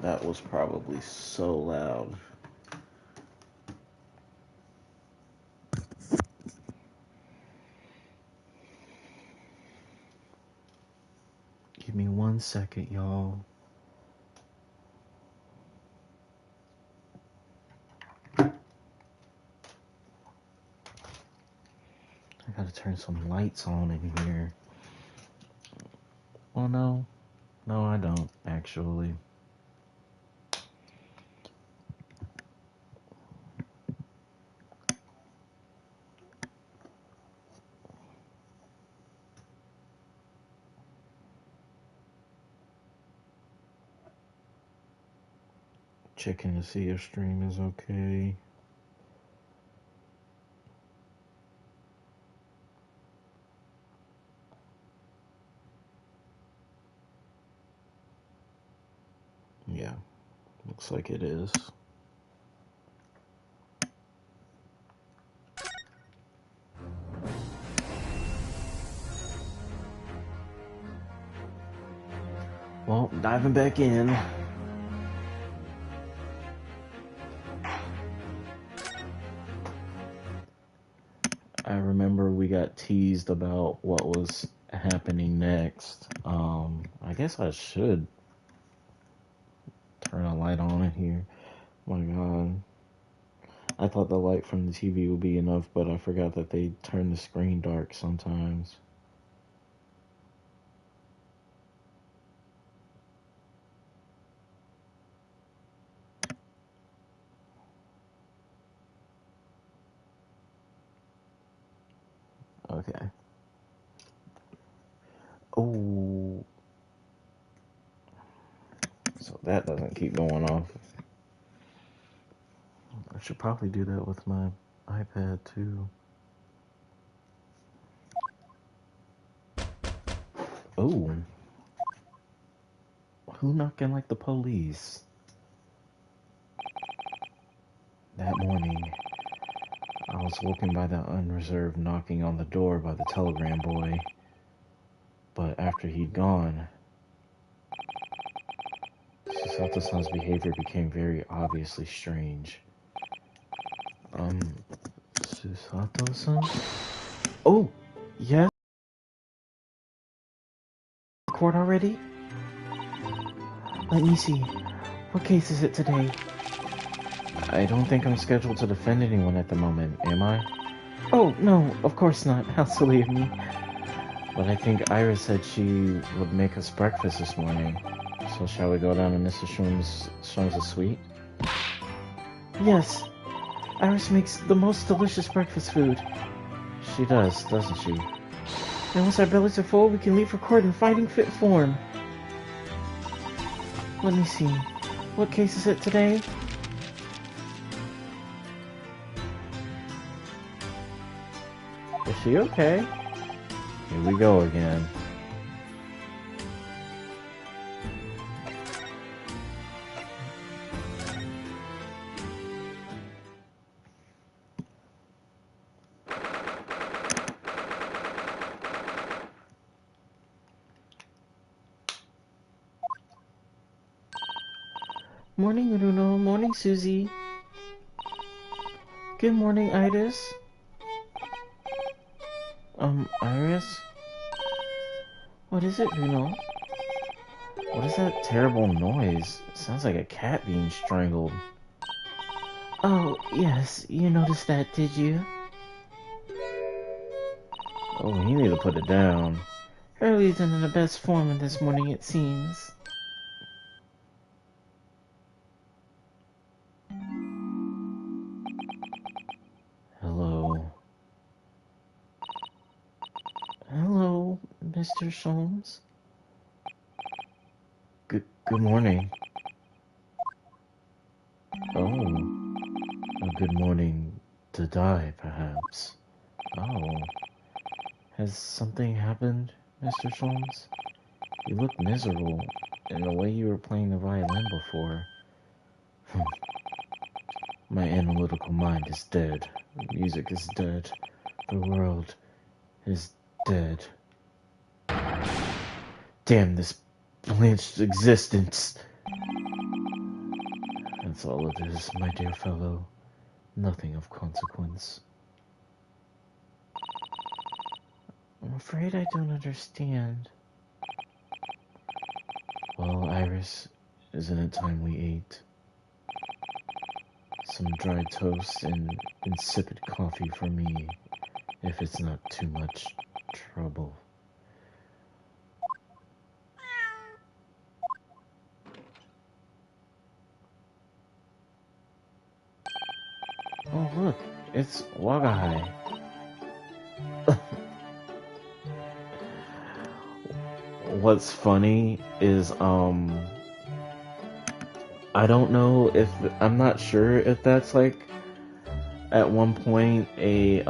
That was probably so loud. Give me 1 second, y'all. I gotta turn some lights on in here. Well, no. No, I don't, actually. Checking to see if stream is okay. Yeah, looks like it is. Well, diving back in. I remember we got teased about what was happening next. I guess I should turn a light on in here. Oh my god. I thought the light from the TV would be enough, but I forgot that they turn the screen dark sometimes. Okay. Oh. So that doesn't keep going off. I should probably do that with my iPad too. Oh. Who knocking like the police? That morning, I was woken by the unreserved knocking on the door by the telegram boy. But after he'd gone, Susato-san's behavior became very obviously strange. Susato-san? Oh, yes? Court already? Let me see. What case is it today? I don't think I'm scheduled to defend anyone at the moment, am I? Oh, no, of course not. How silly of me. But I think Iris said she would make us breakfast this morning. So shall we go down to Mrs. Sholmes' suite? Yes. Iris makes the most delicious breakfast food. She does, doesn't she? And once our bellies are full, we can leave for court in fighting fit form. Let me see. What case is it today? Is she okay? Here we go again. Morning, Runo. Morning, Susie. Good morning, Iris. Iris? What is it, Runo? What is that terrible noise? It sounds like a cat being strangled. Oh, yes. You noticed that, did you? Oh, you need to put it down. Hurley isn't in the best form this morning, it seems. Hello. Hello, Mr. Sholmes. Good morning. Oh, a good morning to die, perhaps. Oh, has something happened, Mr. Sholmes? You look miserable, in the way you were playing the violin before. My analytical mind is dead. Music is dead. The world is dead. Damn this blanched existence. That's all it is, my dear fellow. Nothing of consequence. I'm afraid I don't understand. Well, Iris, isn't it time we ate? Some dry toast and insipid coffee for me, if it's not too much trouble. Oh, look, it's Wagahai. What's funny is, I don't know if, I'm not sure if that's like, at one point, a,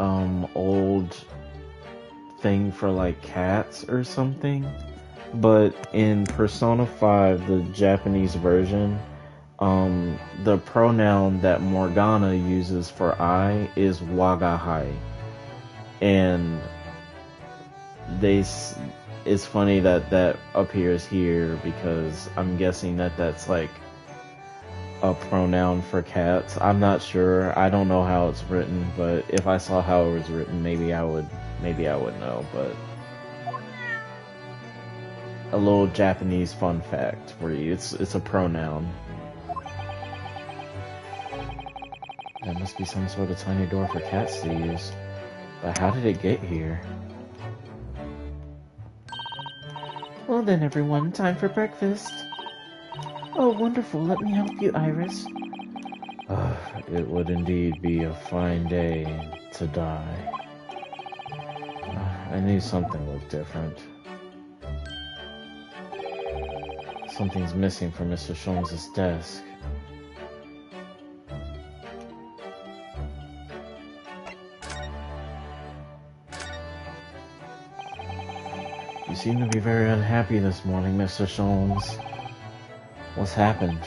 old thing for like cats or something, but in Persona 5, the Japanese version, the pronoun that Morgana uses for I is Wagahai, and it's funny that that appears here because I'm guessing that that's like a pronoun for cats. I'm not sure. I don't know how it's written, but if I saw how it was written, maybe I would know. But a little Japanese fun fact for you: it's a pronoun. That must be some sort of tiny door for cats to use. But how did it get here? Well then, everyone, time for breakfast. Oh, wonderful. Let me help you, Iris. It would indeed be a fine day to die. I knew something looked different. Something's missing from Mr. Sholmes' desk. You seem to be very unhappy this morning, Mr. Sholmes. What's happened?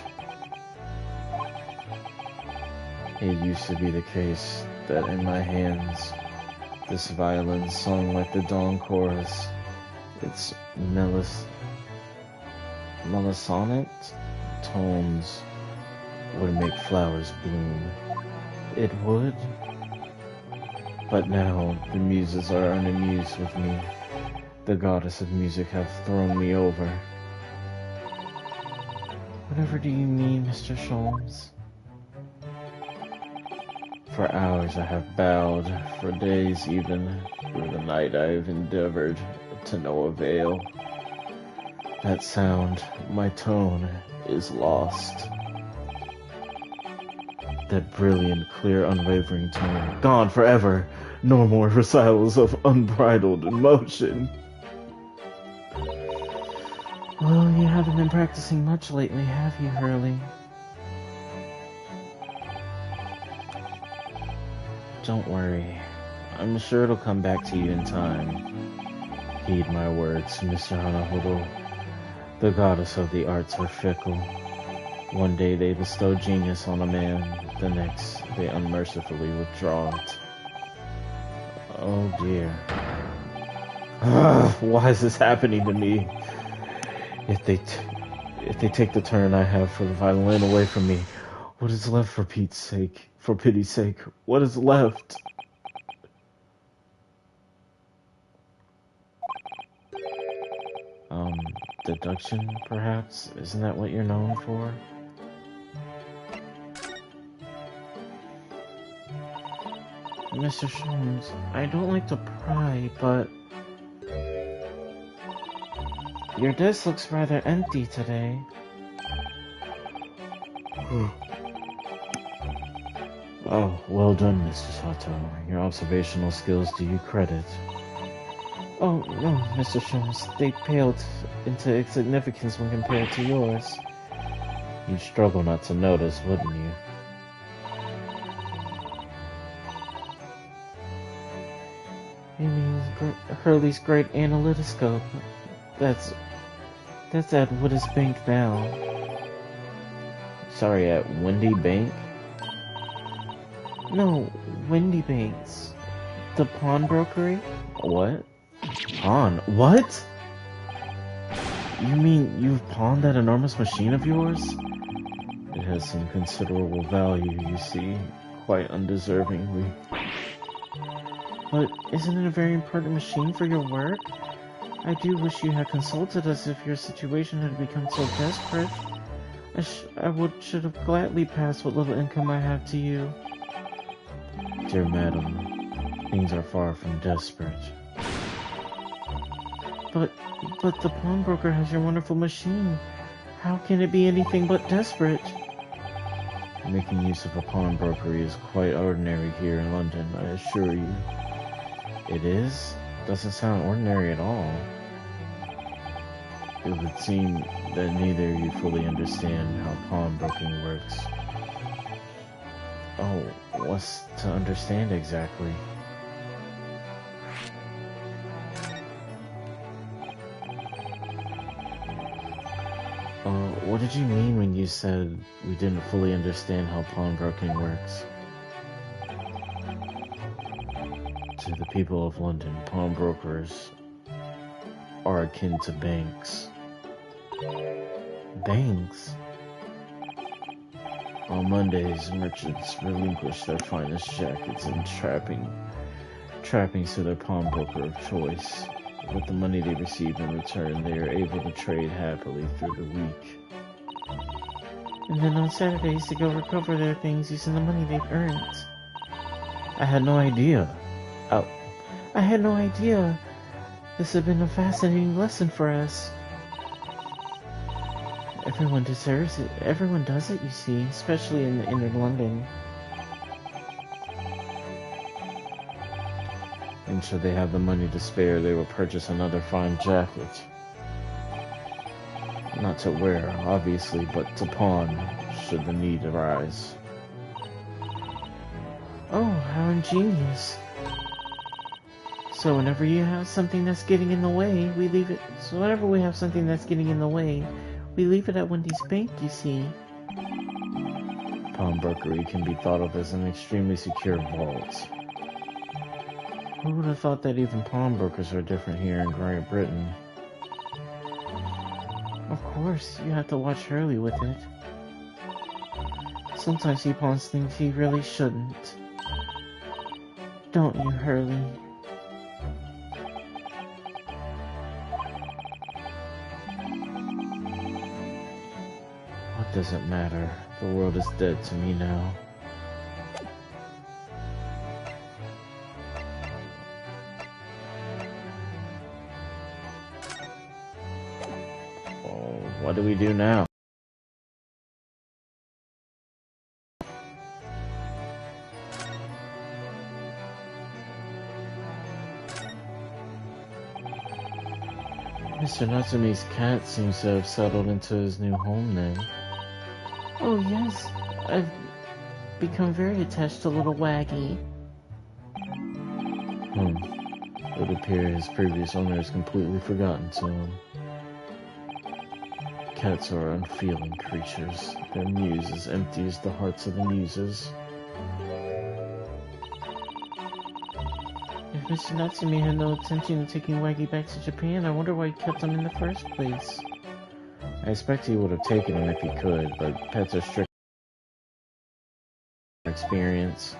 It used to be the case that in my hands, this violin sung like the dawn chorus. Its melisonic tones would make flowers bloom. It would. But now the muses are unamused with me. The goddess of music hath thrown me over. Whatever do you mean, Mr. Sholmes? For hours I have bowed, for days even, through the night I have endeavored, to no avail. That sound, my tone, is lost. That brilliant, clear, unwavering tone, gone forever! No more recitals of unbridled emotion! Well, you haven't been practicing much lately, have you, Hurley? Don't worry. I'm sure it'll come back to you in time. Heed my words, Mr. Hanahodo. The goddess of the arts are fickle. One day they bestow genius on a man, the next they unmercifully withdraw it. Oh dear. Why is this happening to me? If they take the turn I have for the violin away from me, what is left for Pete's sake? For pity's sake, what is left? Deduction, perhaps? Isn't that what you're known for? Mr. Sholmes, I don't like to pry, but your desk looks rather empty today. Oh, well done, Mr. Sato. Your observational skills do you credit. Oh, no, Mr. Sholmes. They paled into insignificance when compared to yours. You'd struggle not to notice, wouldn't you? You mean Hurley's great analytoscope? That's at Wood's Bank now. Sorry, at Windy Bank? No, Windy Banks. The pawnbrokery? What? Pawn? What? You mean you've pawned that enormous machine of yours? It has some considerable value, you see, quite undeservingly. But isn't it a very important machine for your work? I do wish you had consulted us if your situation had become so desperate. Should have gladly passed what little income I have to you. Dear madam, things are far from desperate. But the pawnbroker has your wonderful machine. How can it be anything but desperate? Making use of a pawnbrokery is quite ordinary here in London, I assure you. It is? Doesn't sound ordinary at all. It would seem that neither of you fully understand how pawnbroking works. Oh, what's to understand exactly? What did you mean when you said we didn't fully understand how pawnbroking works? To the people of London, pawnbrokers are akin to banks. Banks? On Mondays, merchants relinquish their finest jackets and trappings to their pawnbroker of choice. With the money they receive in return, they are able to trade happily through the week. And then on Saturdays, they go recover their things using the money they've earned. I had no idea. I had no idea. This had been a fascinating lesson for us. Everyone deserves it. Everyone does it, you see, especially in inner London. And should they have the money to spare, they will purchase another fine jacket. Not to wear, obviously, but to pawn, should the need arise. Oh, how ingenious. So whenever you have something that's getting in the way, we leave it. So whenever we have something that's getting in the way, we leave it at Wendy's bank, you see. Pawnbrokery can be thought of as an extremely secure vault. Who would have thought that even pawnbrokers are different here in Great Britain? Of course, you have to watch Hurley with it. Sometimes he pawns things he really shouldn't. Don't you, Hurley? What does it matter? The world is dead to me now. Oh, what do we do now? Mr. Natsume's cat seems to have settled into his new home then. Oh yes, I've become very attached to little Waggy. It would appear his previous owner has completely forgotten to him. Cats are unfeeling creatures. Their mews as empty as the hearts of the muses. If Mr. Natsume had no intention of taking Waggy back to Japan, I wonder why he kept him in the first place. I expect he would have taken him if he could, but pets are strict experience.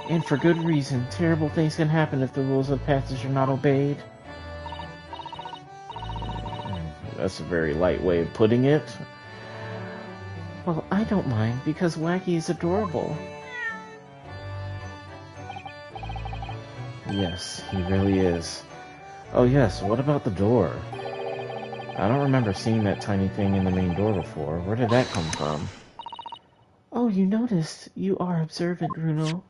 And for good reason. Terrible things can happen if the rules of passage are not obeyed. That's a very light way of putting it. Well, I don't mind, because Waggy is adorable. Yes, he really is. Oh yes, what about the door? I don't remember seeing that tiny thing in the main door before. Where did that come from? Oh, you noticed. You are observant, Runo.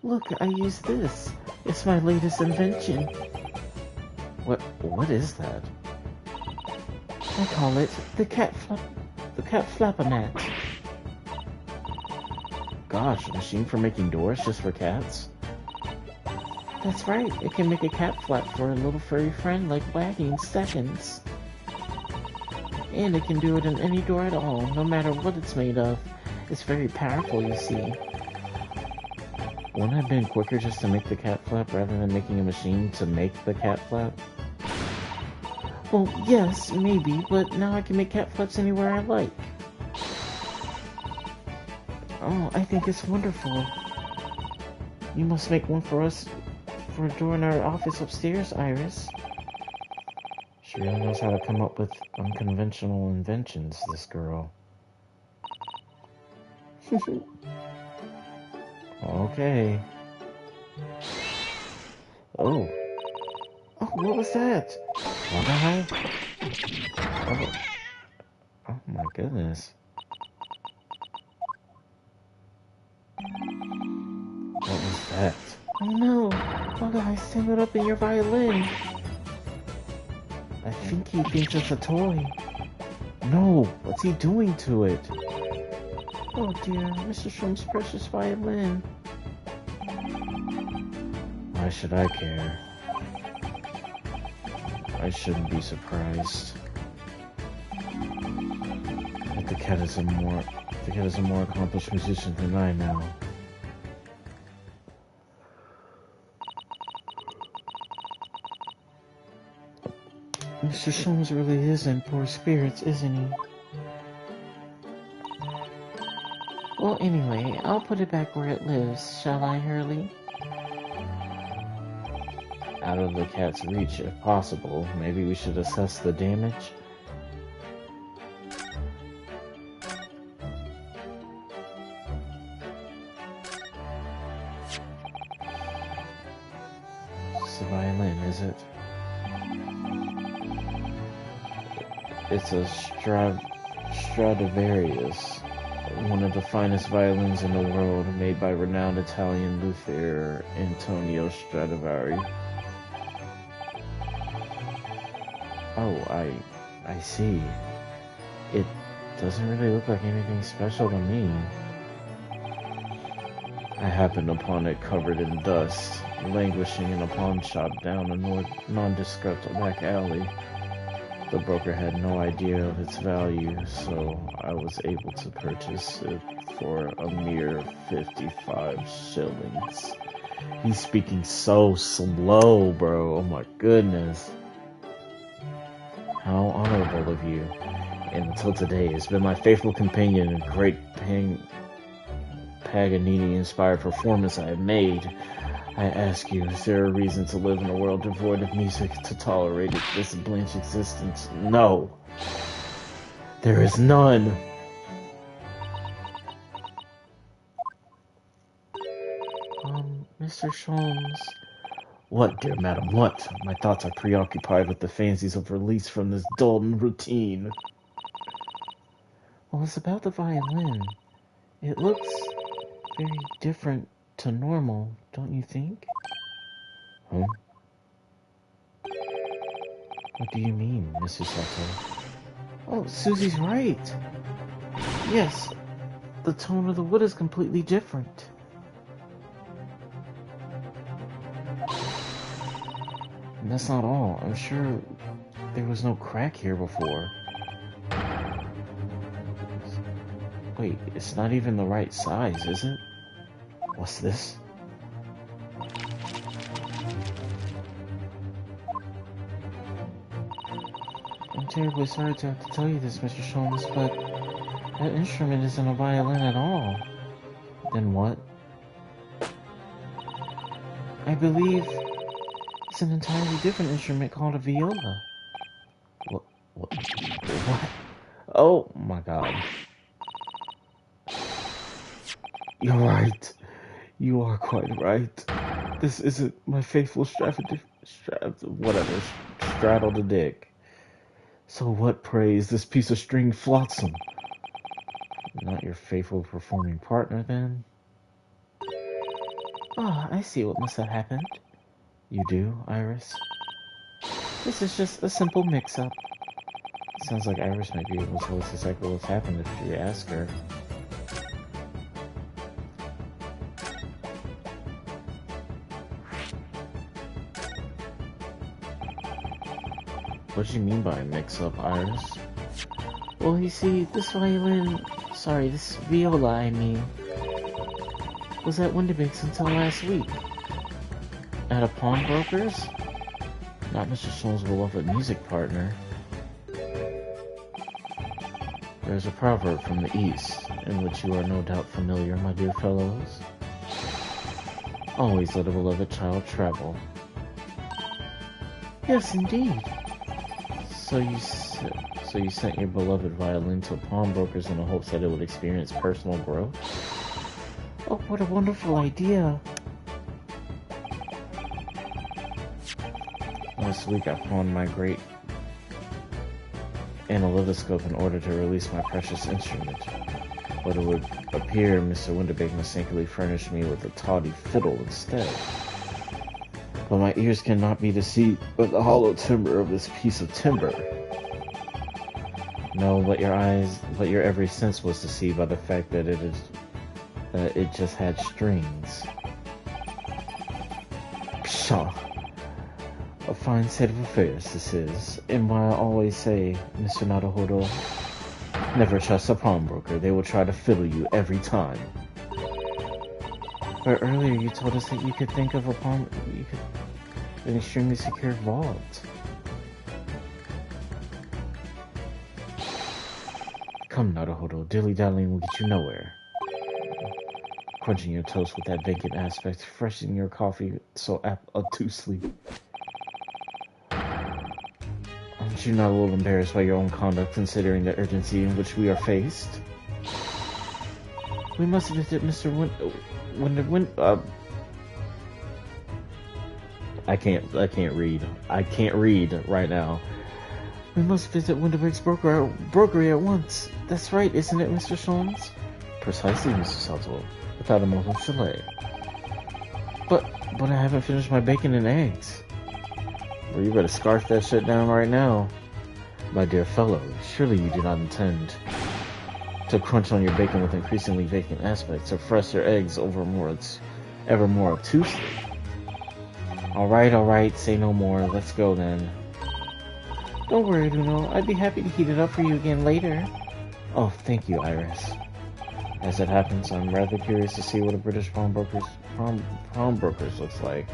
Look, I used this. It's my latest invention. What is that? I call it the cat flapomat. Gosh, a machine for making doors just for cats? That's right, it can make a cat flap for a little furry friend like Waggy in seconds. And it can do it in any door at all, no matter what it's made of. It's very powerful, you see. Wouldn't it have been quicker just to make the cat flap rather than making a machine to make the cat flap? Well, yes, maybe, but now I can make cat flaps anywhere I like. Oh, I think it's wonderful. You must make one for us for a door in our office upstairs, Iris. She really knows how to come up with unconventional inventions, this girl. Okay. Oh. Oh, what was that? Why? Oh. Oh my goodness. What was that? Oh no! Wagahi's tangled up in your violin. I think he thinks it's a toy. No! What's he doing to it? Oh dear, Mr. Shroom's precious violin. Why should I care? I shouldn't be surprised. The cat is a more accomplished musician than I now. Mr. Sholmes really is in poor spirits, isn't he? Well, anyway, I'll put it back where it lives, shall I, Hurley? Out of the cat's reach, if possible. Maybe we should assess the damage? It's a violin, is it? It's a Stradivarius, one of the finest violins in the world, made by renowned Italian luthier Antonio Stradivari. Oh, I see. It doesn't really look like anything special to me. I happened upon it covered in dust, languishing in a pawn shop down a nondescript back alley. The broker had no idea of its value, so I was able to purchase it for a mere 55 shillings. He's speaking so slow, bro. Oh my goodness. How honorable of you. And until today, it's been my faithful companion and great Paganini-inspired performance I have made. I ask you, is there a reason to live in a world devoid of music to tolerate this blanche existence? No. There is none. Mr. Sholmes. What, dear madam, what? My thoughts are preoccupied with the fancies of release from this dull routine. Well, it's about the violin. It looks very different to normal, don't you think? Huh? What do you mean, Mrs. Sato? Oh, Susie's right. Yes, the tone of the wood is completely different. And that's not all. I'm sure there was no crack here before. Wait, it's not even the right size, is it? What's this? I'm terribly sorry to have to tell you this, Mr. Sholmes, but that instrument isn't a violin at all. Then what? I believe it's an entirely different instrument called a viola. What? Oh my god. You're right. You are quite right. This isn't my faithful straddle the dick. So what, praise, this piece of string flotsam? Not your faithful performing partner, then? Ah, I see what must have happened. You do, Iris? This is just a simple mix-up. Sounds like Iris might be able to tell us exactly what's happened if you ask her. What do you mean by mix-up, Iris? Well, you see, this viola, I mean, was at Windibanks until last week. At a pawnbroker's? Not Mr. Sholmes' beloved music partner. There's a proverb from the East, in which you are no doubt familiar, my dear fellows. Always let a beloved child travel. Yes, indeed. So you sent your beloved violin to pawnbrokers in the hopes that it would experience personal growth? Oh, what a wonderful idea! Last week I pawned my great analytoscope in order to release my precious instrument. But it would appear Mr. Winterbake mistakenly furnished me with a tawdry fiddle instead. But my ears cannot be deceived by the hollow timbre of this piece of timber. No, but your every sense was deceived by the fact that it just had strings. Pshaw! A fine state of affairs this is, and why I always say, Mr. Naruhodo, never trust a pawnbroker. They will try to fiddle you every time. But earlier you told us that you could think of an extremely secure vault. Come, Naruhodo, dilly-dallying will get you nowhere. Crunching your toast with that vacant aspect, freshening your coffee so obtusely. Aren't you not a little embarrassed by your own conduct, considering the urgency in which we are faced? We must visit Mr. I can't read. I can't read right now. We must visit Winterberg's brokery at once. That's right, isn't it, Mr. Sholmes? Precisely, Mr. Salto. Without a moment's delay. But I haven't finished my bacon and eggs. Well, you better scarf that shit down right now. My dear fellow, surely you do not intend to crunch on your bacon with increasingly vacant aspects, or fresh your eggs ever more obtusely. Alright, say no more. Let's go then. Don't worry, Luno. I'd be happy to heat it up for you again later. Oh, thank you, Iris. As it happens, I'm rather curious to see what a British pawnbroker's looks like.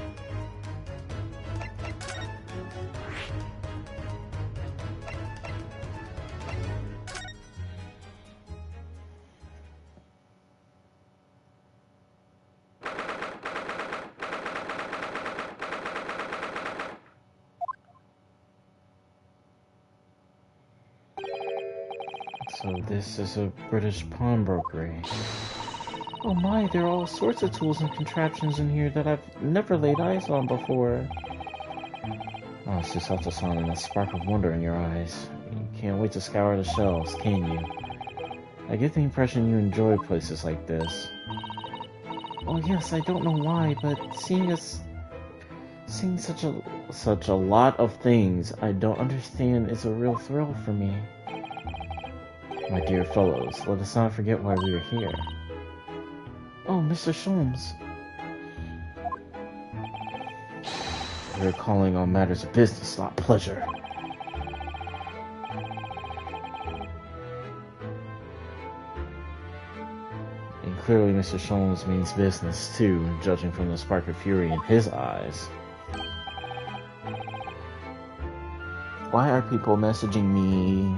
So this is a British pawnbrokery. Oh my, there are all sorts of tools and contraptions in here that I've never laid eyes on before. Oh, Susato-san, and that spark of wonder in your eyes. You can't wait to scour the shelves, can you? I get the impression you enjoy places like this. Oh yes, I don't know why, but seeing such a lot of things I don't understand is a real thrill for me. My dear fellows, let us not forget why we are here. Oh, Mr. Sholmes. We're calling on matters of business, not pleasure. And clearly Mr. Sholmes means business too, judging from the spark of fury in his eyes. Why are people messaging me?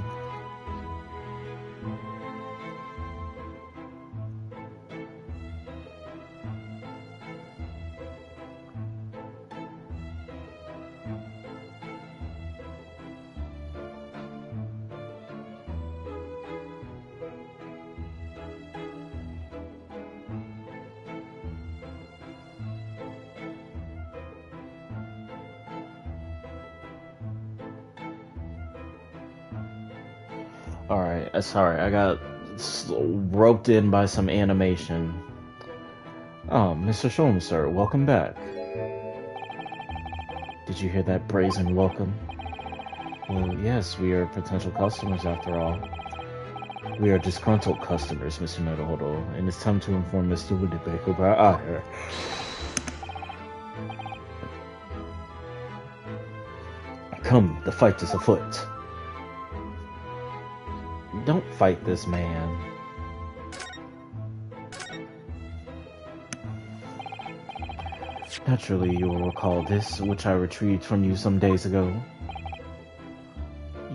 Alright, sorry, I got roped in by some animation. Oh, Mr. Sholmes, sir, welcome back. Did you hear that brazen welcome? Well, yes, we are potential customers after all. We are disgruntled customers, Mr. Naruhodo, and it's time to inform Mr. Winterbake about our... Come, the fight is afoot. Don't fight this man. Naturally, you will recall this, which I retrieved from you some days ago.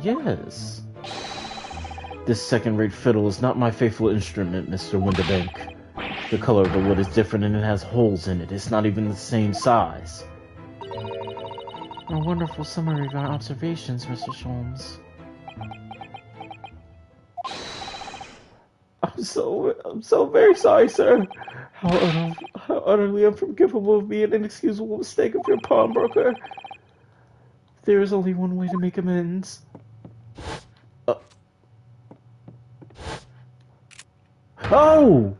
Yes. This second-rate fiddle is not my faithful instrument, Mr. Winterbank. The color of the wood is different and it has holes in it. It's not even the same size. A wonderful summary of our observations, Mr. Sholmes. I'm so very sorry, sir. How utterly unforgivable of me, an inexcusable mistake of your pawnbroker. There is only one way to make amends. Oh!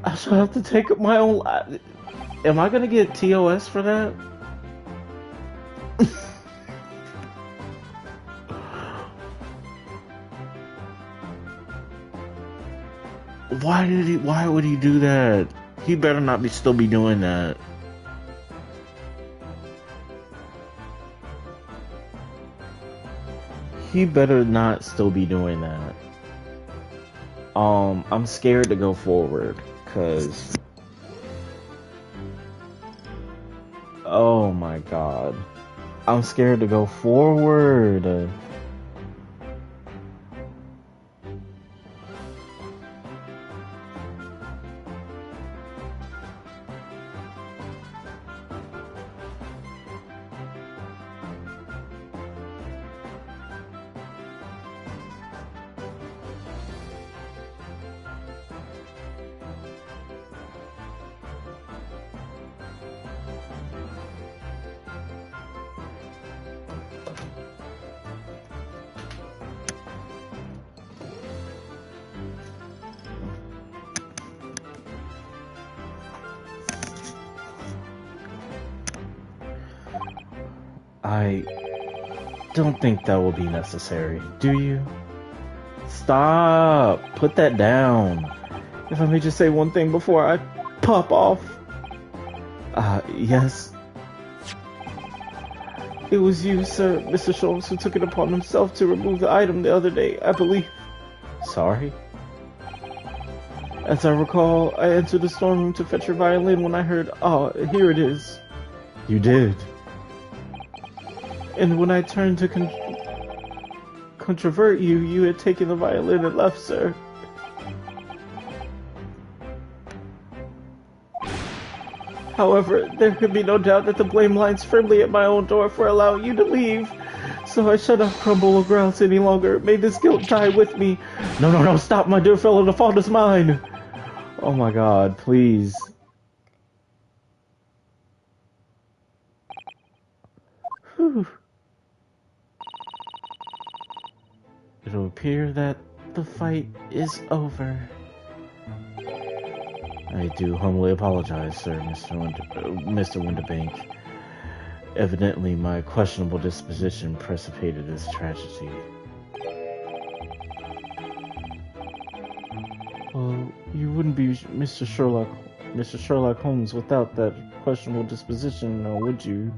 I shall have to take up my own life. Am I gonna get TOS for that? Why would he do that? He better not still be doing that. He better not still be doing that. I'm scared to go forward, cause oh my god. I'm scared to go forward. I don't think that will be necessary, do you? Stop! Put that down. If I may just say one thing before I pop off. Yes. It was you, sir, Mr. Sholmes, who took it upon himself to remove the item the other day, I believe. Sorry? As I recall, I entered the storm room to fetch your violin when I heard, here it is. You did. And when I turned to controvert you, you had taken the violin and left, sir. However, there can be no doubt that the blame lies firmly at my own door for allowing you to leave. So I shall not crumble or grouse any longer. May this guilt die with me. No, stop, my dear fellow, the fault is mine. Oh my god, please. Whew. It'll appear that the fight is over. I do humbly apologize, sir, Mr. Winterbank. Evidently, my questionable disposition precipitated this tragedy. Well, you wouldn't be Mr. Sherlock Holmes without that questionable disposition, now would you?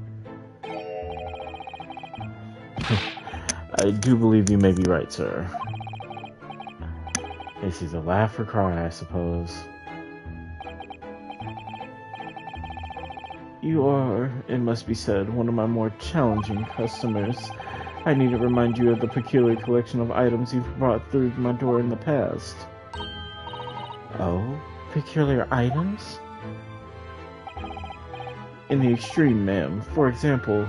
I do believe you may be right, sir. It's either laugh or cry, I suppose. You are, it must be said, one of my more challenging customers. I need to remind you of the peculiar collection of items you've brought through my door in the past. Oh? Peculiar items? In the extreme, ma'am. For example,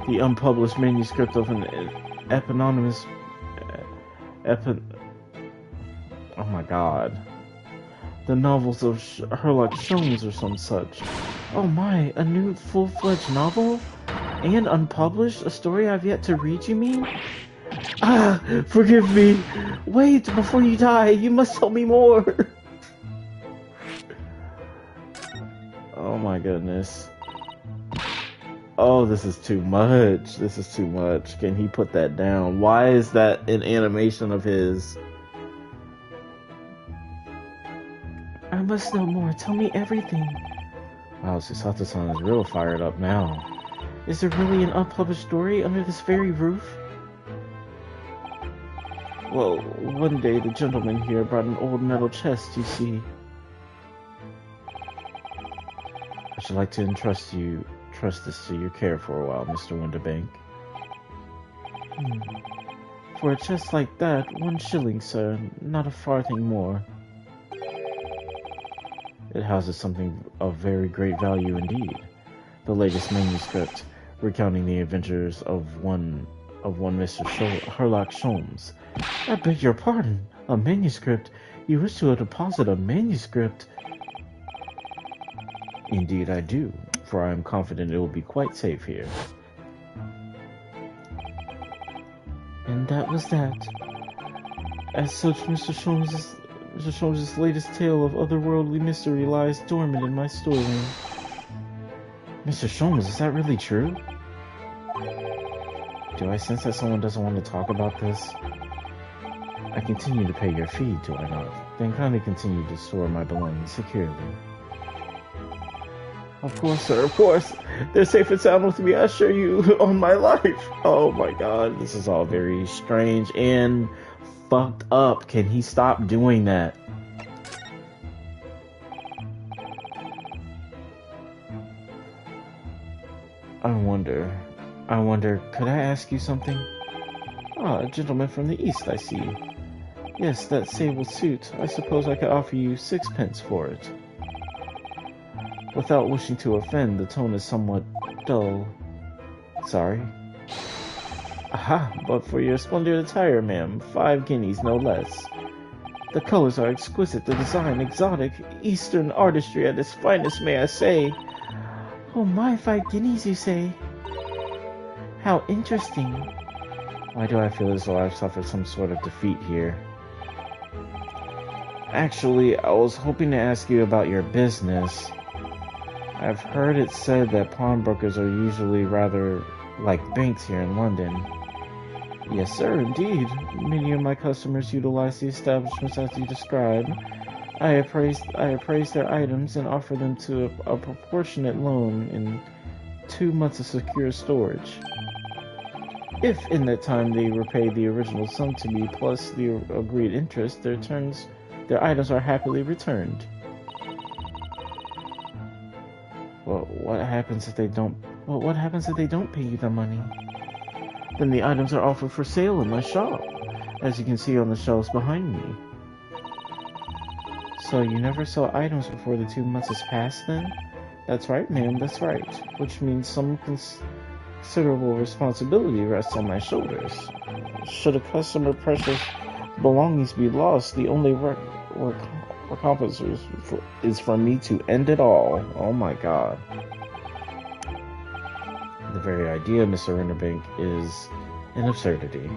the unpublished manuscript of an eponymous... Oh my god. The novels of Sherlock Holmes or some such. Oh my, a new full-fledged novel? And unpublished? A story I've yet to read, you mean? Forgive me. Wait, before you die, you must tell me more. Oh my goodness. Oh, this is too much. This is too much. Can he put that down? Why is that an animation of his? I must know more. Tell me everything. Wow, Susato-san is real fired up now. Is there really an unpublished story under this very roof? Well, one day the gentleman here brought an old metal chest, you see. I should like to entrust this to your care for a while, Mr. Winterbank. For a chest like that, 1 shilling, sir, not a farthing more. It houses something of very great value indeed. The latest manuscript, recounting the adventures of one Mr. Herlock Sholmes. I beg your pardon, a manuscript? You wish to deposit a manuscript? Indeed I do, for I am confident it will be quite safe here. And that was that. As such, Mr. Sholmes' latest tale of otherworldly mystery lies dormant in my storeroom. Mr. Sholmes, is that really true? Do I sense that someone doesn't want to talk about this? I continue to pay your fee, do I not? Then kindly continue to store my belongings securely. Of course, sir, of course. They're safe and sound with me, I assure you, on my life. Oh my god, this is all very strange and fucked up. Can he stop doing that? I wonder, could I ask you something? Ah, a gentleman from the east, I see. Yes, that sable suit. I suppose I could offer you 6 pence for it. Without wishing to offend, the tone is somewhat dull. Sorry? Aha, but for your splendid attire, ma'am, 5 guineas, no less. The colors are exquisite, the design exotic, Eastern artistry at its finest, may I say. Oh my, 5 guineas, you say? How interesting. Why do I feel as though I've suffered some sort of defeat here? Actually, I was hoping to ask you about your business. I've heard it said that pawnbrokers are usually rather like banks here in London. Yes, sir, indeed. Many of my customers utilize the establishments as you describe. I appraise their items and offer them to a proportionate loan in 2 months of secure storage. If in that time they repay the original sum to me plus the agreed interest, their items are happily returned. Well, what happens if they don't pay you the money? Then the items are offered for sale in my shop, as you can see on the shelves behind me. So you never sell items before the 2 months has passed, then? That's right, ma'am, that's right. Which means some considerable responsibility rests on my shoulders. Should a customer's precious belongings be lost, the only recompense is for me to end it all. Oh my god. The very idea, Mr. Renderbank, is an absurdity.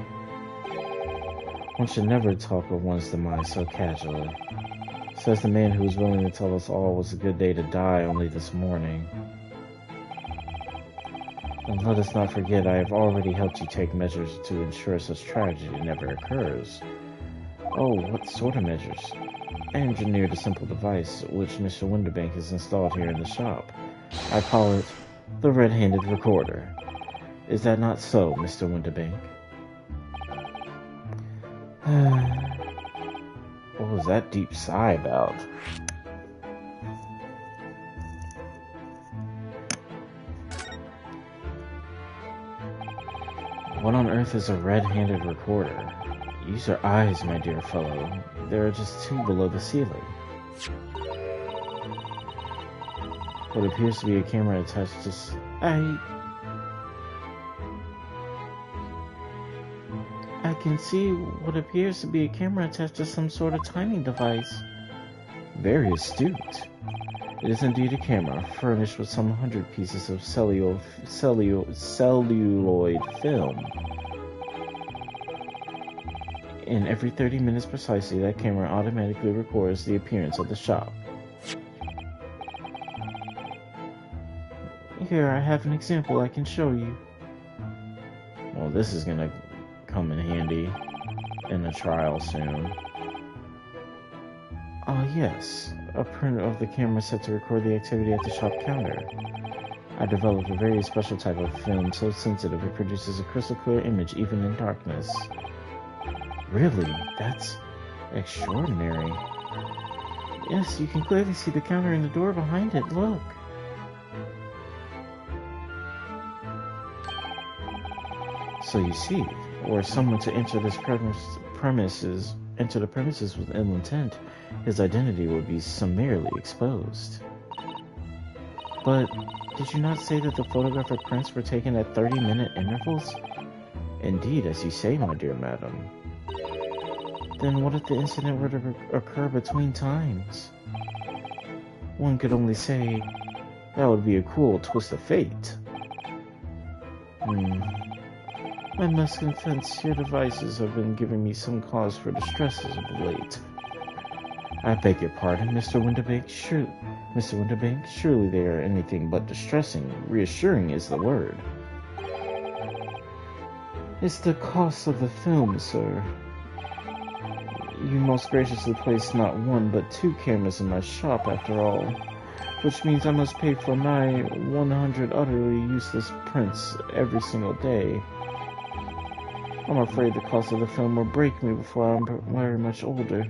One should never talk of one's demise so casually. Says the man who was willing to tell us all was a good day to die only this morning. And let us not forget I have already helped you take measures to ensure such tragedy never occurs. Oh, what sort of measures? I engineered a simple device which Mr. Winterbank has installed here in the shop. I call it the Red-Handed Recorder. Is that not so, Mr. Winterbank? What was that deep sigh about? What on earth is a red-handed recorder? Use your eyes, my dear fellow. There are just 2 below the ceiling. What appears to be a camera attached to... I can see what appears to be a camera attached to some sort of timing device. Very astute. It is indeed a camera, furnished with some 100 pieces of celluloid film. And every 30 minutes precisely, that camera automatically records the appearance of the shop. Here, I have an example I can show you. Well, this is gonna come in handy in the trial soon. Yes. A printer of the camera set to record the activity at the shop counter. I developed a very special type of film so sensitive it produces a crystal clear image even in darkness. Really? That's extraordinary. Yes, you can clearly see the counter and the door behind it. Look. So you see, or someone to enter enter the premises with ill intent, his identity would be summarily exposed. But did you not say that the photographic prints were taken at 30-minute intervals? Indeed, as you say, my dear madam. Then what if the incident were to occur between times? One could only say that would be a cruel twist of fate. I must confess, your devices have been giving me some cause for distress as of late. I beg your pardon, Mr. Winterbank. Surely they are anything but distressing. Reassuring is the word. It's the cost of the film, sir. You most graciously placed not one but 2 cameras in my shop after all, which means I must pay for my 100 utterly useless prints every single day. I'm afraid the cost of the film will break me before I'm very much older.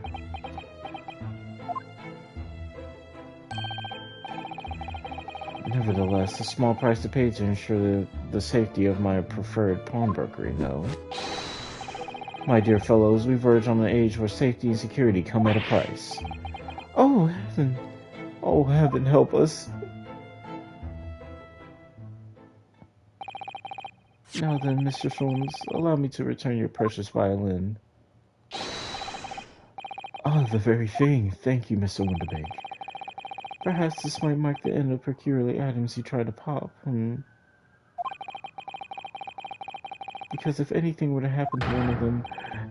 Nevertheless, a small price to pay to ensure the safety of my preferred pawnbroker, no? My dear fellows, we verge on an age where safety and security come at a price. Oh, heaven! Oh, heaven, help us! Now then, Mr. Sholmes, allow me to return your precious violin. Ah, the very thing. Thank you, Mr. Winterbank. Perhaps this might mark the end of peculiar items you try to pop, Because if anything were to happen to one of them,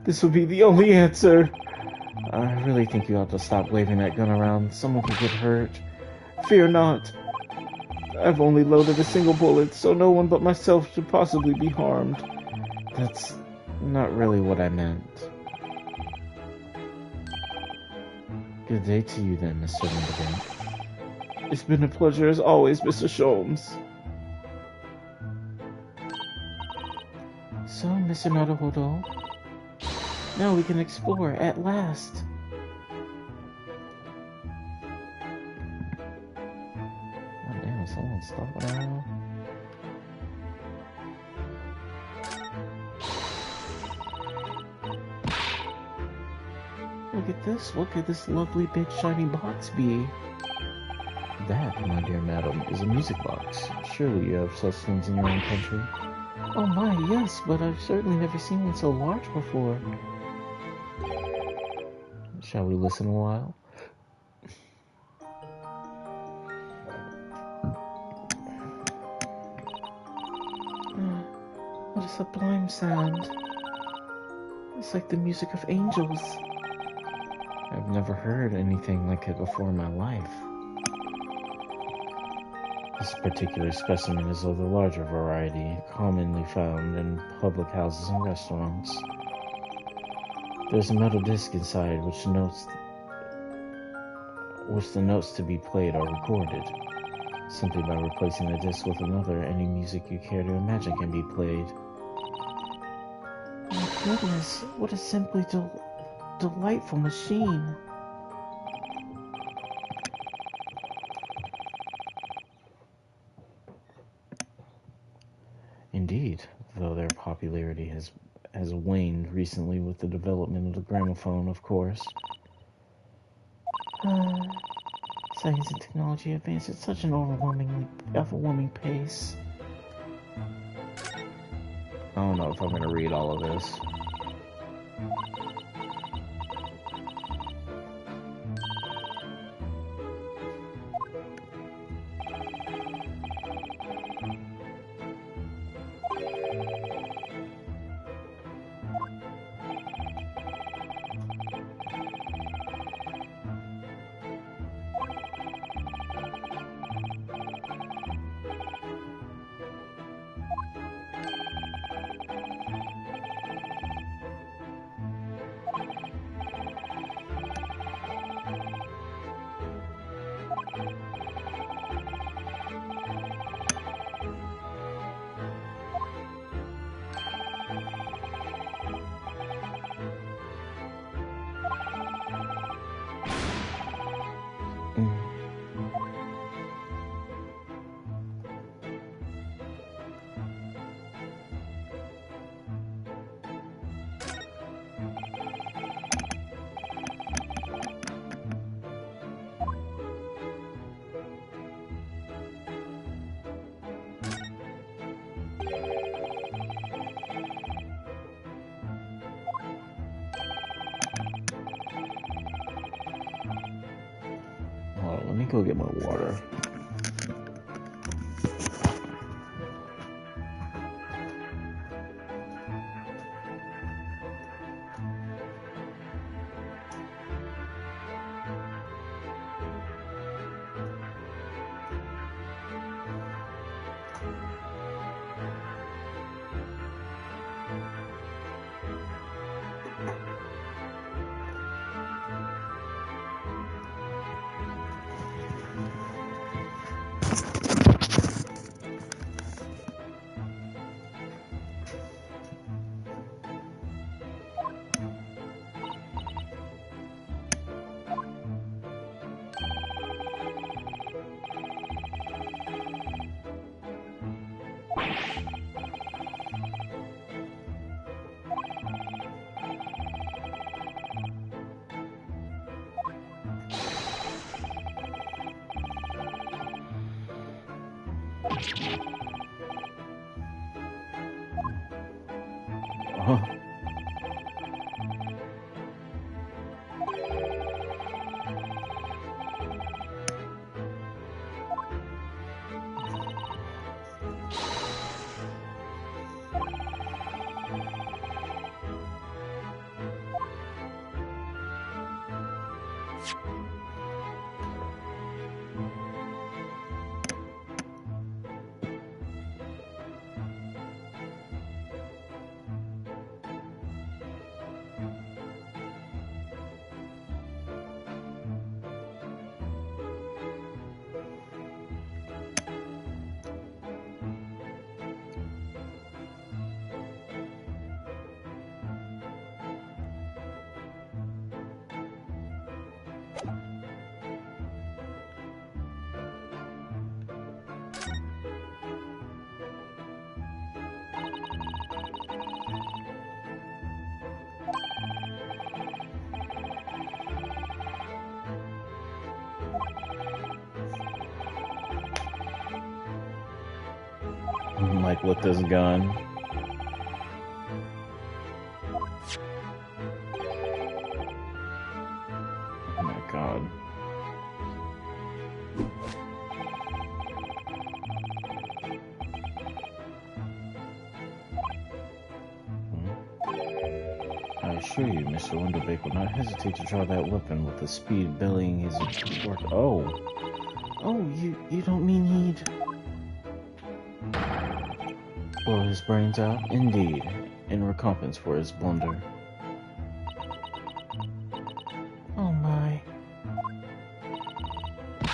this would be the only answer. I really think you ought to stop waving that gun around. Someone could get hurt. Fear not. I've only loaded a single bullet, so no one but myself should possibly be harmed. That's not really what I meant. Good day to you then, Mr. Winterbank. It's been a pleasure as always, Mr. Sholmes. So, Mr. Naruhodo, now we can explore at last. Oh damn, someone stopped now. Look at this, what could this lovely big shiny box be? That, my dear madam, is a music box. Surely you have such things in your own country. Oh my, yes, but I've certainly never seen one so large before. Shall we listen a while? What a sublime sound. It's like the music of angels. I've never heard anything like it before in my life. This particular specimen is of the larger variety, commonly found in public houses and restaurants. There's a metal disc inside which the notes to be played are recorded. Simply by replacing the disc with another, any music you care to imagine can be played. My goodness, what a simply delightful machine. Indeed, though their popularity has waned recently with the development of the gramophone, of course. Science and technology advance at such an overwhelming pace. I don't know if I'm gonna read all of this. go get my water. Huh? Like with this gun. Oh my god. I assure you, Mr. Wonderbeak will not hesitate to draw that weapon with the speed bellying his work. Oh. Oh, you don't mean he'd blow his brains out? Indeed, in recompense for his blunder. Oh my.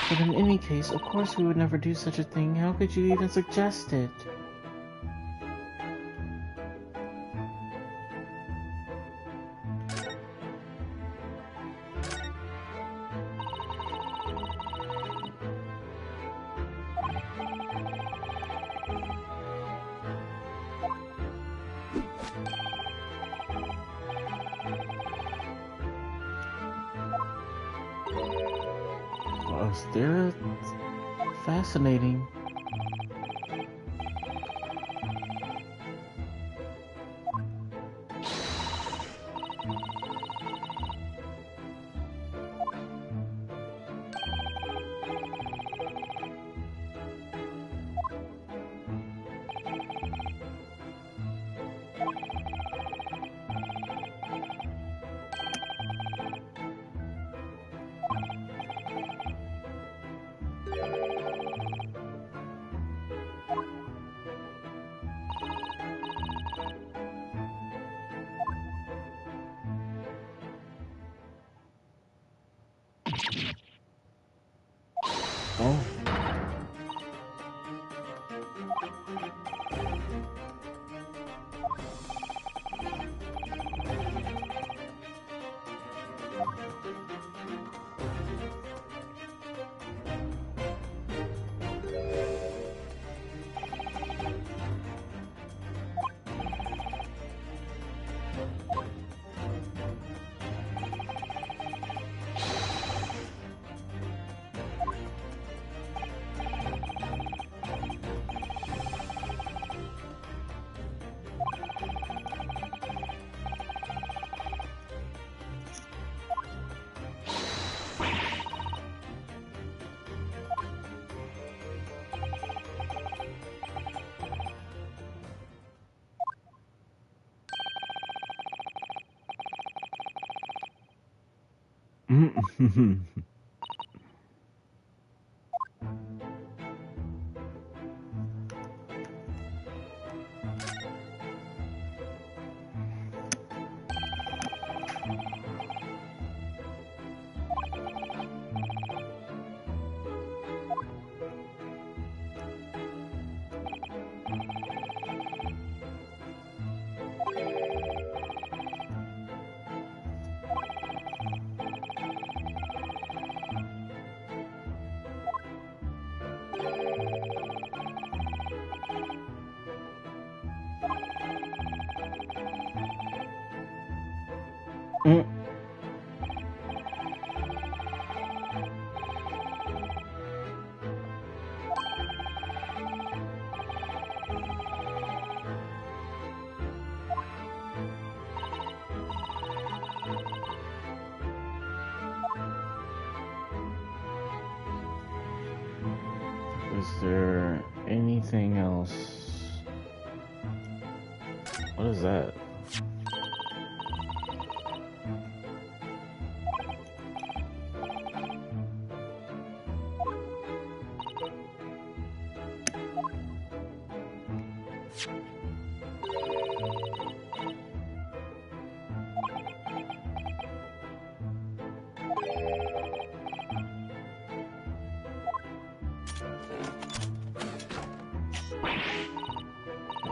But in any case, of course we would never do such a thing. How could you even suggest it? They're fascinating. Is there anything else? What is that?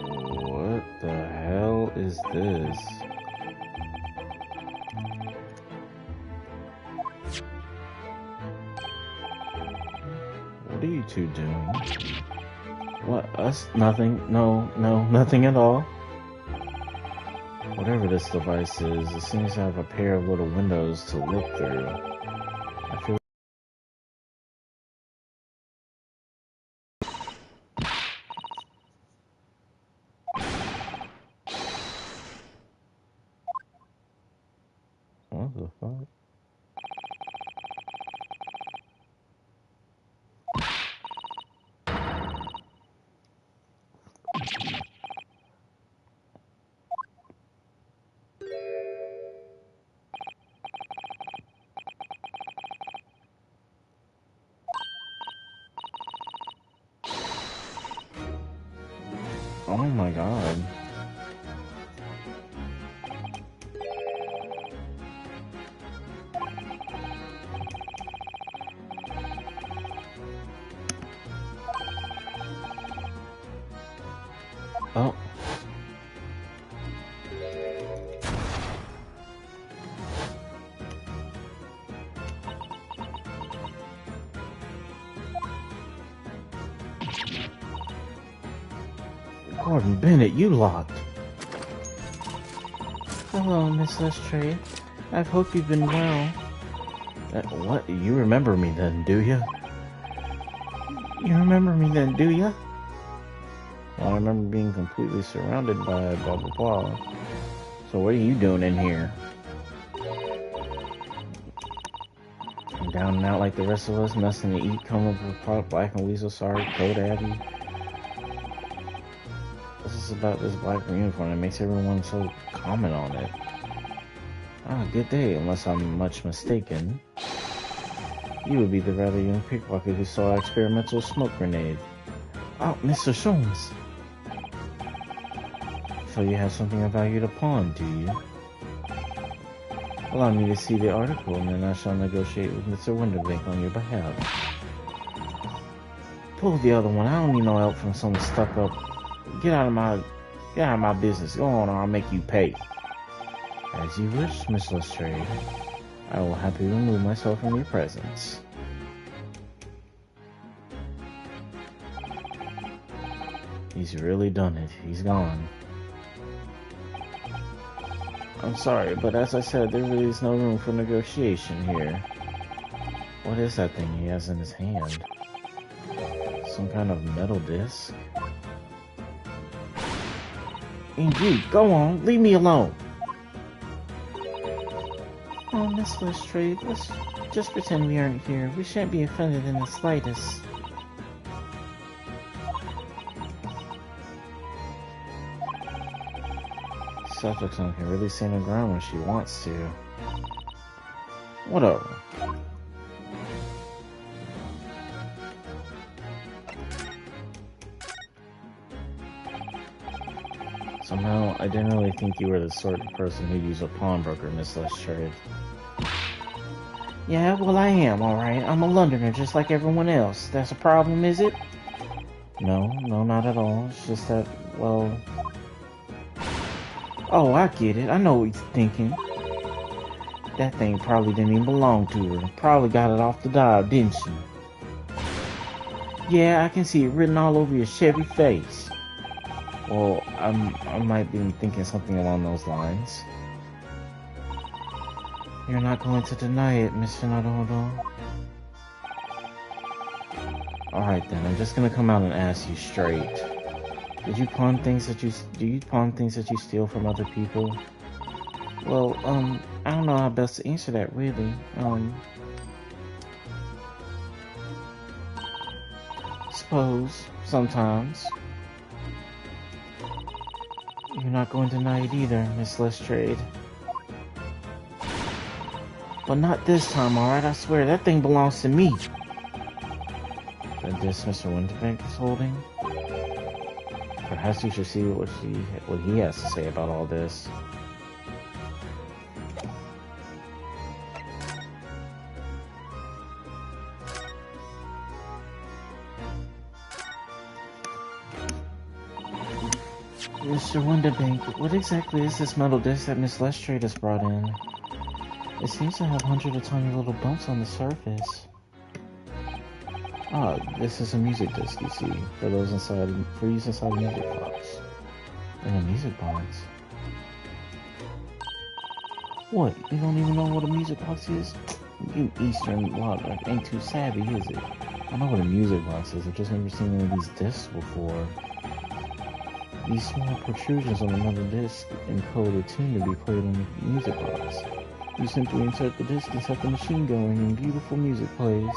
What the hell is this? What are you two doing? What, us? Nothing. No, nothing at all. Whatever this device is, it seems to have a pair of little windows to look through. I feel what the fuck? Oh my god. Oh. Gordon Bennett, you locked. Hello, Miss Lestrade. I hope you've been well. What? You remember me then, do you? You remember me then, do you? Well, I remember being completely surrounded by blah blah blah. So what are you doing in here? Down and out like the rest of us, nothing to eat, come up with pot, Black and Weasel, sorry, Code Abby. This is about this black uniform that makes everyone so comment on it. Ah, good day, unless I'm much mistaken. You would be the rather young pickpocket who saw our experimental smoke grenade. Oh, Mr. Sholmes. So you have something of value to pawn, do you? Allow me to see the article, and then I shall negotiate with Mr. Winterbank on your behalf. Pull the other one. I don't need no help from some stuck up. Get out of my business. Go on, or I'll make you pay. As you wish, Miss Lestrade. I will happily remove myself from your presence. He's really done it. He's gone. I'm sorry, but as I said, there really is no room for negotiation here. What is that thing he has in his hand? Some kind of metal disc? Indeed, go on, leave me alone! Oh, Miss Lestrade, let's just pretend we aren't here. We shan't be offended in the slightest. Suffixon can really stand her ground when she wants to. Whatever. Somehow, I didn't really think you were the sort of person who'd use a pawnbroker, Miss Lestrade. Yeah, well, I am, alright. I'm a Londoner, just like everyone else. That's a problem, is it? No, not at all. It's just that, well... Oh, I get it. I know what he's thinking. That thing probably didn't even belong to her. Probably got it off the dive, didn't she? Yeah, I can see it written all over your Chevy face. Well, I might be thinking something along those lines. You're not going to deny it, Mr. Naruto. Alright then, I'm just gonna come out and ask you straight. Do you pawn things that you steal from other people? Well, I don't know how best to answer that, really. Suppose, sometimes. You're not going to deny it either, Miss Lestrade. But not this time, alright? I swear, that thing belongs to me. And this Mr. Winterbank is holding? Perhaps you should see what he has to say about all this. Mr. Winterbank, what exactly is this metal disc that Miss Lestrade has brought in? It seems to have hundreds of tiny little bumps on the surface. Ah, this is a music disc, you see, for use inside a music box. In a music box? What, you don't even know what a music box is? You Eastern lot ain't too savvy, is it? I know what a music box is, I've just never seen one of these discs before. These small protrusions on another disc encode a tune to be played on the music box. You simply insert the disc and set the machine going and beautiful music plays.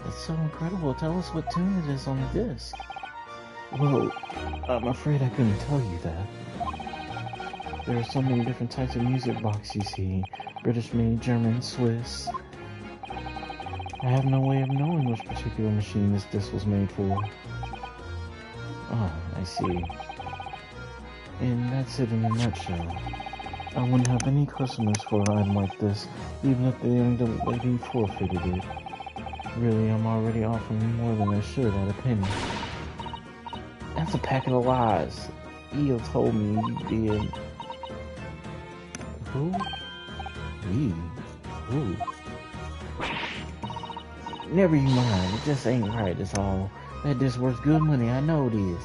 That's so incredible. Tell us what tune it is on the disc. Well, I'm afraid I couldn't tell you that. There are so many different types of music box, you see. British made, German, Swiss. I have no way of knowing which particular machine this disc was made for. Oh, I see. And that's it in a nutshell. I wouldn't have any customers for an item like this, even if the lady forfeited it. Really, I'm already offering more than I should at a penny. That's a packet of lies. Eel told me you did. Who? Me? Who? Never you mind, it just ain't right, that's all. That disc worth good money, I know it is.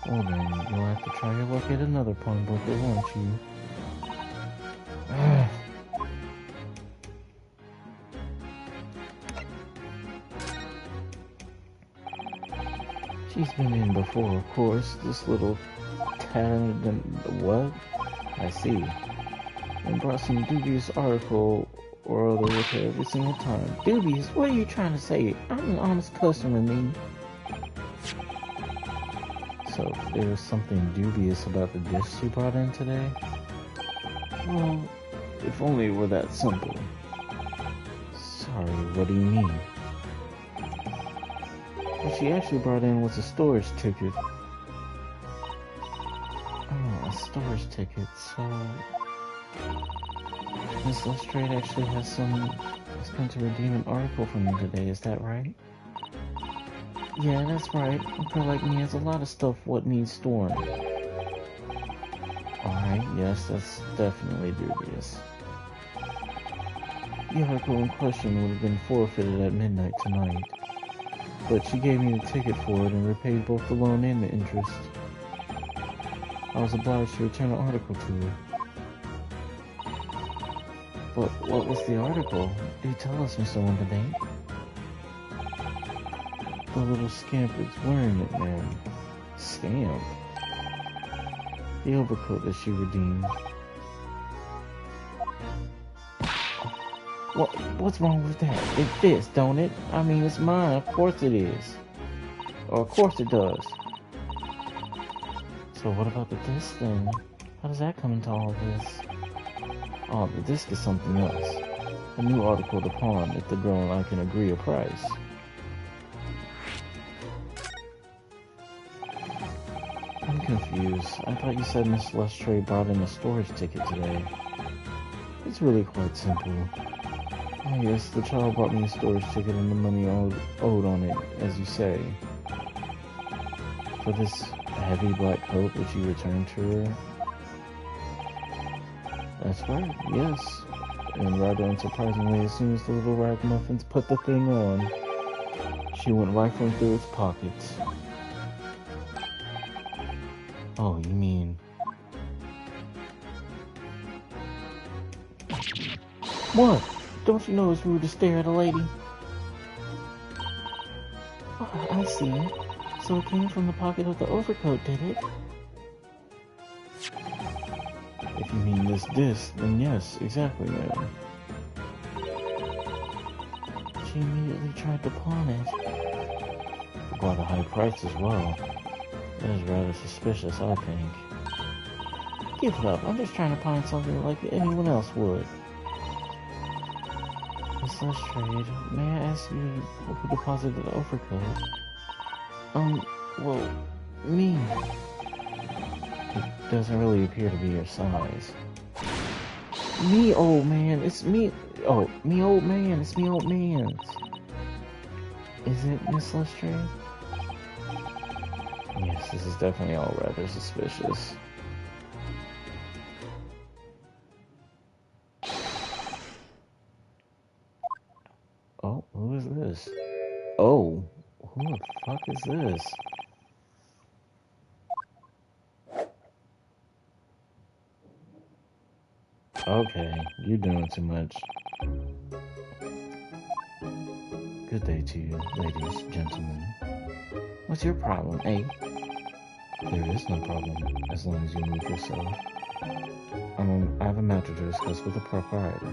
Well then, you'll have to try your luck at another pawnbroker, won't you? She's been in before, of course. This little what? I see. And brought some dubious article or other with her every single time. Dubious? What are you trying to say? I'm an honest customer, me. So, there was something dubious about the disc you brought in today? Well, if only it were that simple. Sorry, what do you mean? What she actually brought in was a storage ticket. Oh, a storage ticket, so... Miss Lestrade actually has come to redeem an article from me today, is that right? Yeah, that's right. A girl like me has a lot of stuff what needs storing. Alright, yes, that's definitely dubious. The article in question would have been forfeited at midnight tonight. But she gave me the ticket for it and repaid both the loan and the interest. I was obliged to return the article to her. But what was the article? Do tell us, Mr. Winterbank. The little scamp is wearing it, man. Scamp? The overcoat that she redeemed. What's wrong with that? It fits, don't it? I mean, it's mine. Of course it is. Or of course it does. So what about the disc then? How does that come into all this? Oh, the disc is something else. A new article to pawn if the girl and I can agree a price. I'm confused. I thought you said Miss Lestre brought in a storage ticket today. It's really quite simple. Oh yes, the child brought me a storage ticket and the money owed on it, as you say. For this heavy black coat which you returned to her? That's right, yes. And rather unsurprisingly, as soon as the little ragamuffins put the thing on, she went rifling through its pockets. Oh, you mean... What? Don't you know it's rude to stare at a lady? Oh, I see. So it came from the pocket of the overcoat, did it? If you mean this disc, then yes, exactly, ma'am. She immediately tried to pawn it. Bought a high price as well. That is rather suspicious, I think. Give it up, I'm just trying to find something like anyone else would. Miss Lestrade, may I ask you who deposited the overcoat? Well, me. It doesn't really appear to be your size. Me, old man, it's me. Oh, me, old man, it's me, old man. Is it, Miss Lestrade? Yes, this is definitely all rather suspicious. Oh, who is this? Oh, who the fuck is this? Okay, you're doing too much. Good day to you, ladies, gentlemen. What's your problem, eh? There is no problem, as long as you move yourself. I have a matter to discuss with the proprietor.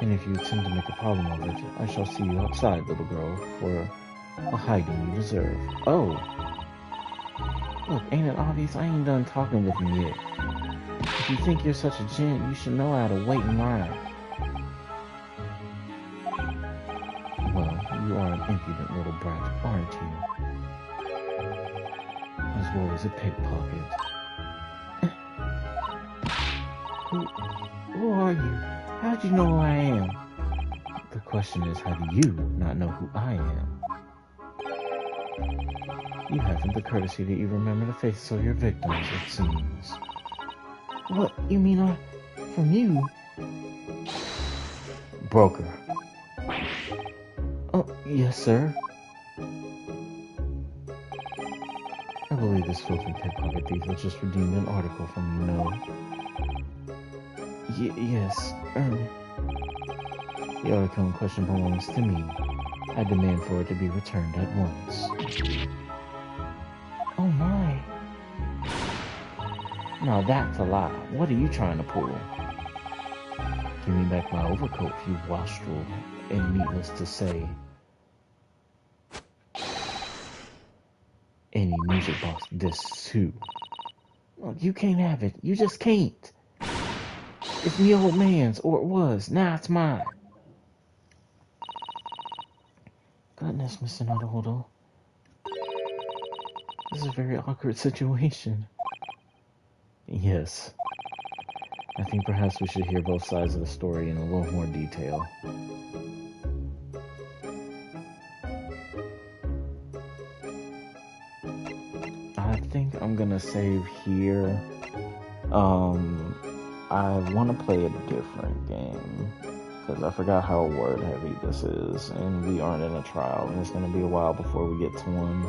And if you intend to make a problem of it, I shall see you outside, little girl, for a hiding you deserve. Oh! Look, ain't it obvious? I ain't done talking with him yet. If you think you're such a gent, you should know how to wait in line. Well, you are an impudent little brat, aren't you? As well as a pickpocket. Who are you? How'd you know who I am? The question is, how do you not know who I am? You haven't the courtesy to even remember the faces of your victims, it seems. What? You mean from you? Broker. Oh, yes, sir. I believe this filthy pickpocket thief has just redeemed an article from you, no? Yes, The article in question belongs to me. I demand for it to be returned at once. Oh my. Now that's a lie. What are you trying to pull? Give me back my overcoat, you wastrel, and needless to say, any music box discs too. Look, you can't have it. You just can't. It's me old man's, or it was. Now it's mine. Goodness, Mr. Naruhodo. This is a very awkward situation. Yes. I think perhaps we should hear both sides of the story in a little more detail. I think I'm gonna save here. I want to play a different game, because I forgot how word heavy this is, and we aren't in a trial, and it's going to be a while before we get to one.